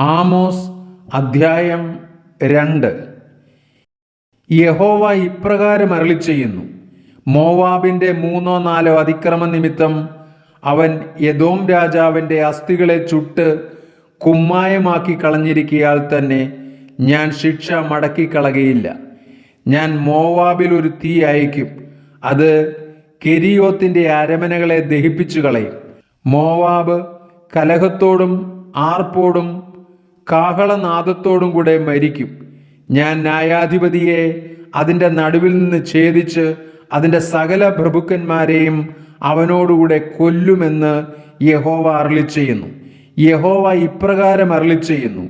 Amos അധ്യായം 2. യഹോവ ഇപ്രകാരം അരുളിച്ചെയ്യുന്നു: മോവാബിന്റെ 3-4 അതിക്രമ നിമിത്തം അവൻ എദോം രാജാവിൻ്റെ അസ്ഥികളെ ചുട്ട് കുമ്മായമാക്കി കളഞ്ഞിരിക്കയാൽ തന്നെ ഞാൻ ശിക്ഷ മടക്കിക്കളകയില്ല. ഞാൻ മോവാബിൽ ഒരു തീ അയക്കും, അത് കെരിയോത്തിന്റെ അരമനകളെ ദഹിപ്പിച്ചു കളയും. മോവാബ് കലഹത്തോടും ആർപ്പോടും കാഹളനാദത്തോടും കൂടെ മരിക്കും. ഞാൻ ന്യായാധിപതിയെ അതിൻ്റെ നടുവിൽ നിന്ന് ഛേദിച്ച് അതിൻ്റെ സകല പ്രഭുക്കന്മാരെയും അവനോടുകൂടെ കൊല്ലുമെന്ന് യഹോവ അരുളിച്ചെയ്യുന്നു. യഹോവ ഇപ്രകാരം അരുളിച്ചെയ്യുന്നു: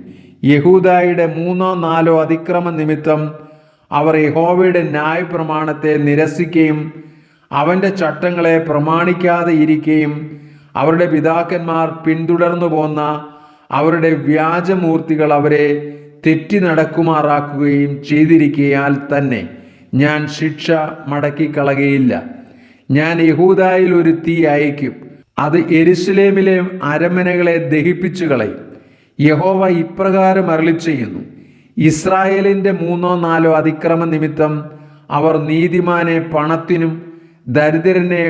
യഹൂദായുടെ 3-4 അതിക്രമ നിമിത്തം അവർ യഹോവയുടെ ന്യായപ്രമാണത്തെ നിരസിക്കുകയും അവൻ്റെ ചട്ടങ്ങളെ പ്രമാണിക്കാതെ ഇരിക്കുകയും അവരുടെ പിതാക്കന്മാർ പിന്തുടർന്നു പോന്ന അവരുടെ വ്യാജമൂർത്തികൾ അവരെ തെറ്റി നടക്കുമാറാക്കുകയും ചെയ്തിരിക്കയാൽ തന്നെ ഞാൻ ശിക്ഷ മടക്കിക്കളകയില്ല. ഞാൻ യഹൂദായിൽ ഒരു തീ അയക്കും, അത് യെരൂശലേമിലെ അരമനകളെ ദഹിപ്പിച്ചു കളയും. യഹോവ ഇപ്രകാരം അരുളിച്ചെയ്യുന്നു: ഇസ്രായേലിൻ്റെ 3-4 അതിക്രമ നിമിത്തം അവർ നീതിമാനെ പണത്തിനും ദരിദ്രനെ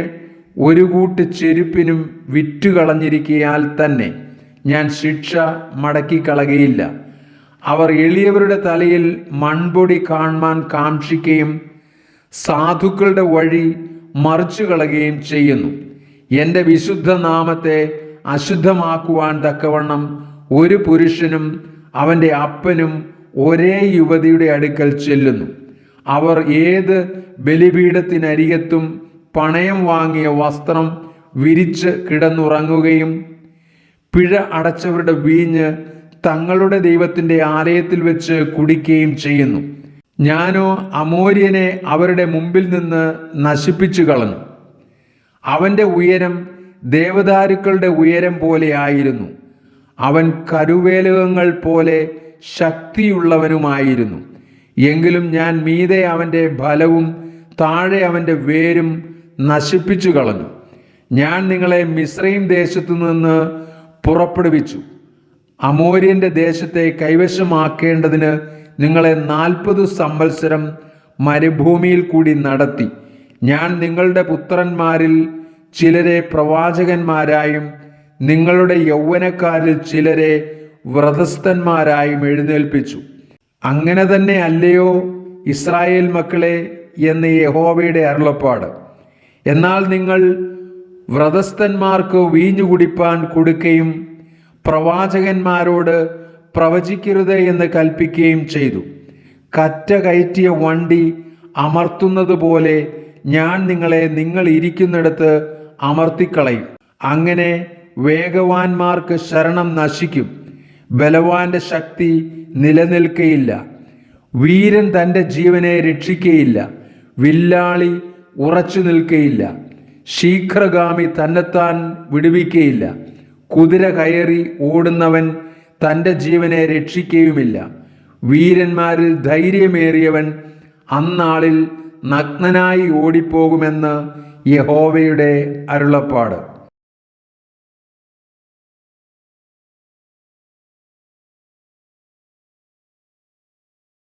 ഒരു കൂട്ട് ചെരുപ്പിനും വിറ്റുകളഞ്ഞിരിക്കയാൽ തന്നെ ഞാൻ ശിക്ഷ മടക്കിക്കളകയില്ല. അവർ എളിയവരുടെ തലയിൽ മൺപൊടി കാൺമാൻ കാക്ഷിക്കുകയും സാധുക്കളുടെ വഴി മറിച്ചു കളയുകയും ചെയ്യുന്നു. എൻ്റെ വിശുദ്ധ നാമത്തെ അശുദ്ധമാക്കുവാൻ തക്കവണ്ണം ഒരു പുരുഷനും അവൻ്റെ അപ്പനും ഒരേ യുവതിയുടെ അടുക്കൽ ചെല്ലുന്നു. അവർ ഏത് ബലിപീഠത്തിനരികത്തും പണയം വാങ്ങിയ വസ്ത്രം വിരിച്ച് കിടന്നുറങ്ങുകയും പിഴ അടച്ചവരുടെ വീഞ്ഞ് തങ്ങളുടെ ദൈവത്തിൻ്റെ ആലയത്തിൽ വെച്ച് കുടിക്കുകയും ചെയ്യുന്നു. ഞാനോ അമോര്യനെ അവരുടെ മുമ്പിൽ നിന്ന് നശിപ്പിച്ചു കളഞ്ഞു. അവൻ്റെ ഉയരം ദേവദാരുക്കളുടെ ഉയരം പോലെ ആയിരുന്നു. അവൻ കരുവേലകങ്ങൾ പോലെ ശക്തിയുള്ളവനുമായിരുന്നു. എങ്കിലും ഞാൻ മീതെ അവൻ്റെ ഫലവും താഴെ അവൻ്റെ വേരും നശിപ്പിച്ചു കളഞ്ഞു. ഞാൻ നിങ്ങളെ മിസ്രയീം ദേശത്തു നിന്ന് പുറപ്പെടുവിച്ചു. അമോര്യൻ്റെ ദേശത്തെ കൈവശമാക്കേണ്ടതിന് നിങ്ങളെ 40 സംവത്സരം മരുഭൂമിയിൽ കൂടി നടത്തി. ഞാൻ നിങ്ങളുടെ പുത്രന്മാരിൽ ചിലരെ പ്രവാചകന്മാരായും നിങ്ങളുടെ യൗവനക്കാരിൽ ചിലരെ വ്രതസ്ഥന്മാരായും എഴുന്നേൽപ്പിച്ചു. അങ്ങനെ തന്നെ അല്ലയോ ഇസ്രായേൽ മക്കളെ എന്ന് യഹോവയുടെ അരുളപ്പാട്. എന്നാൽ നിങ്ങൾ വ്രതസ്ഥന്മാർക്ക് വീഞ്ഞു കുടിപ്പാൻ കൊടുക്കുകയും പ്രവാചകന്മാരോട് പ്രവചിക്കരുത് എന്ന് കൽപ്പിക്കുകയും ചെയ്തു. കറ്റ കയറ്റിയ വണ്ടി അമർത്തുന്നത് പോലെ ഞാൻ നിങ്ങളെ നിങ്ങൾ ഇരിക്കുന്നിടത്ത് അമർത്തിക്കളയും. അങ്ങനെ വേഗവാന്മാർക്ക് ശരണം നശിക്കും, ബലവാന്റെ ശക്തി നിലനിൽക്കയില്ല. വീരൻ തൻ്റെ ജീവനെ രക്ഷിക്കയില്ല, വില്ലാളി ഉറച്ചു നിൽക്കയില്ല, ശീഘ്രഗാമി തന്നെത്താൻ വിടുവിക്കയില്ല. കുതിര കയറി ഓടുന്നവൻ തൻ്റെ ജീവനെ രക്ഷിക്കുകയുമില്ല. വീരന്മാരിൽ ധൈര്യമേറിയവൻ അന്നാളിൽ നഗ്നനായി ഓടിപ്പോകുമെന്ന് യഹോവയുടെ അരുളപ്പാട്.